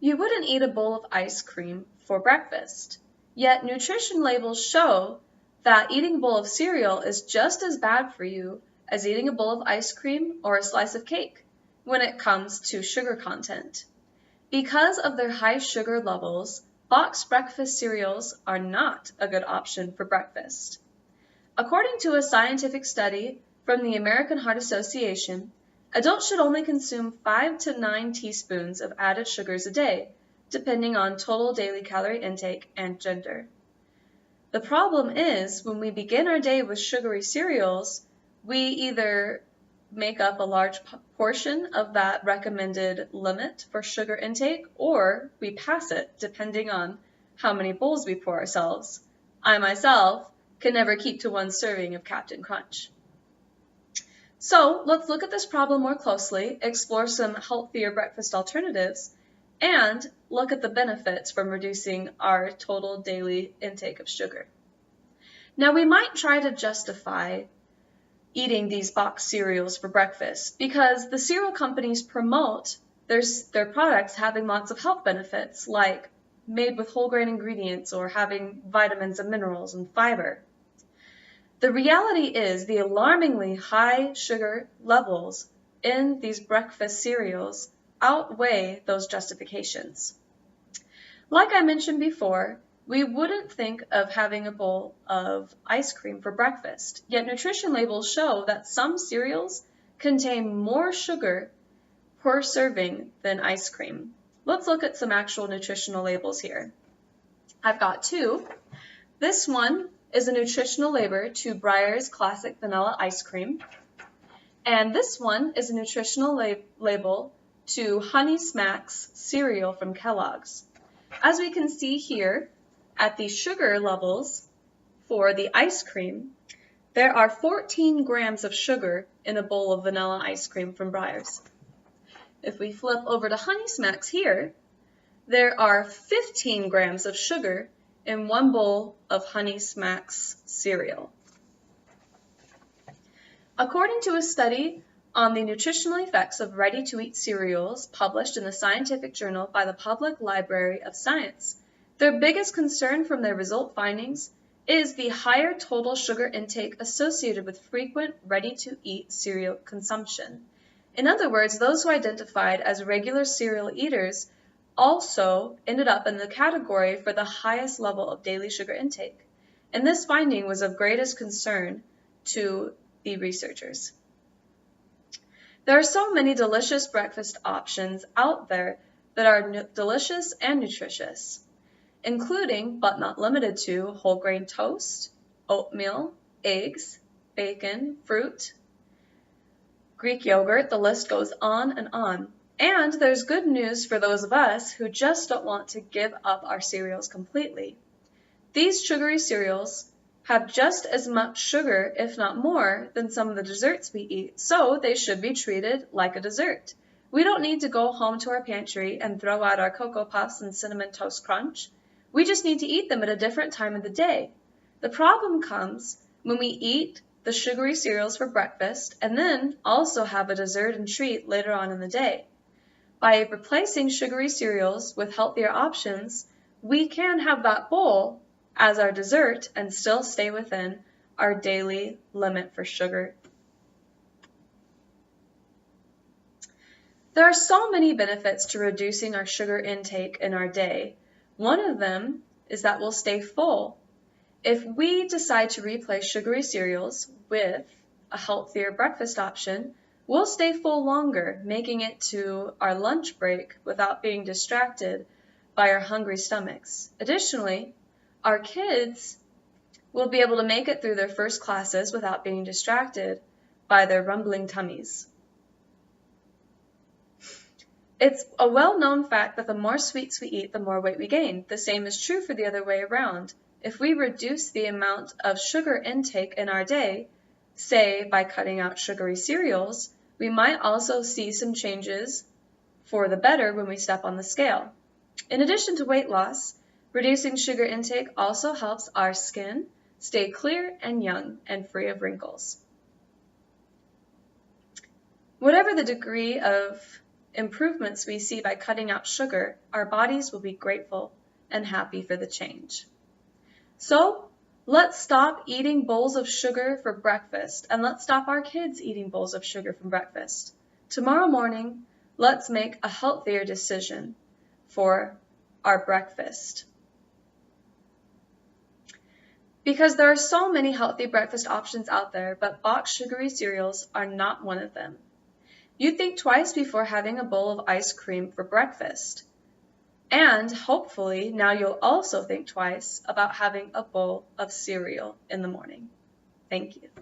You wouldn't eat a bowl of ice cream for breakfast, yet nutrition labels show that eating a bowl of cereal is just as bad for you as eating a bowl of ice cream or a slice of cake when it comes to sugar content. Because of their high sugar levels, boxed breakfast cereals are not a good option for breakfast. According to a scientific study from the American Heart Association, adults should only consume 5 to 9 teaspoons of added sugars a day, depending on total daily calorie intake and gender. The problem is, when we begin our day with sugary cereals, we either make up a large portion of that recommended limit for sugar intake, or we pass it, depending on how many bowls we pour ourselves. I myself can never keep to one serving of Captain Crunch. So let's look at this problem more closely, explore some healthier breakfast alternatives, and look at the benefits from reducing our total daily intake of sugar. Now, we might try to justify eating these boxed cereals for breakfast because the cereal companies promote their products having lots of health benefits, like made with whole grain ingredients or having vitamins and minerals and fiber. The reality is the alarmingly high sugar levels in these breakfast cereals outweigh those justifications. Like I mentioned before, we wouldn't think of having a bowl of ice cream for breakfast, yet nutrition labels show that some cereals contain more sugar per serving than ice cream. Let's look at some actual nutritional labels here. I've got two. This one is a nutritional label to Breyer's Classic Vanilla Ice Cream, and this one is a nutritional label to Honey Smacks cereal from Kellogg's. As we can see here, at the sugar levels for the ice cream, there are 14 grams of sugar in a bowl of vanilla ice cream from Breyer's. If we flip over to Honey Smacks here, there are 15 grams of sugar in one bowl of Honey Smacks cereal. According to a study on the nutritional effects of ready-to-eat cereals published in the scientific journal by the Public Library of Science, their biggest concern from their result findings is the higher total sugar intake associated with frequent ready-to-eat cereal consumption. In other words, those who identified as regular cereal eaters also ended up in the category for the highest level of daily sugar intake. And this finding was of greatest concern to the researchers. There are so many delicious breakfast options out there that are delicious and nutritious, including, but not limited to, whole grain toast, oatmeal, eggs, bacon, fruit, Greek yogurt, the list goes on and on. And there's good news for those of us who just don't want to give up our cereals completely. These sugary cereals have just as much sugar, if not more, than some of the desserts we eat, so they should be treated like a dessert. We don't need to go home to our pantry and throw out our Cocoa Puffs and Cinnamon Toast Crunch. We just need to eat them at a different time of the day. The problem comes when we eat the sugary cereals for breakfast and then also have a dessert and treat later on in the day. By replacing sugary cereals with healthier options, we can have that bowl as our dessert and still stay within our daily limit for sugar. There are so many benefits to reducing our sugar intake in our day. One of them is that we'll stay full. If we decide to replace sugary cereals with a healthier breakfast option, we'll stay full longer, making it to our lunch break without being distracted by our hungry stomachs. Additionally, our kids will be able to make it through their first classes without being distracted by their rumbling tummies. It's a well-known fact that the more sweets we eat, the more weight we gain. The same is true for the other way around. If we reduce the amount of sugar intake in our day, say by cutting out sugary cereals, we might also see some changes for the better when we step on the scale. In addition to weight loss, reducing sugar intake also helps our skin stay clear and young and free of wrinkles. Whatever the degree of improvements we see by cutting out sugar, our bodies will be grateful and happy for the change. So let's stop eating bowls of sugar for breakfast, and let's stop our kids eating bowls of sugar for breakfast. Tomorrow morning, let's make a healthier decision for our breakfast. Because there are so many healthy breakfast options out there, but boxed sugary cereals are not one of them. You think twice before having a bowl of ice cream for breakfast. And hopefully now you'll also think twice about having a bowl of cereal in the morning. Thank you.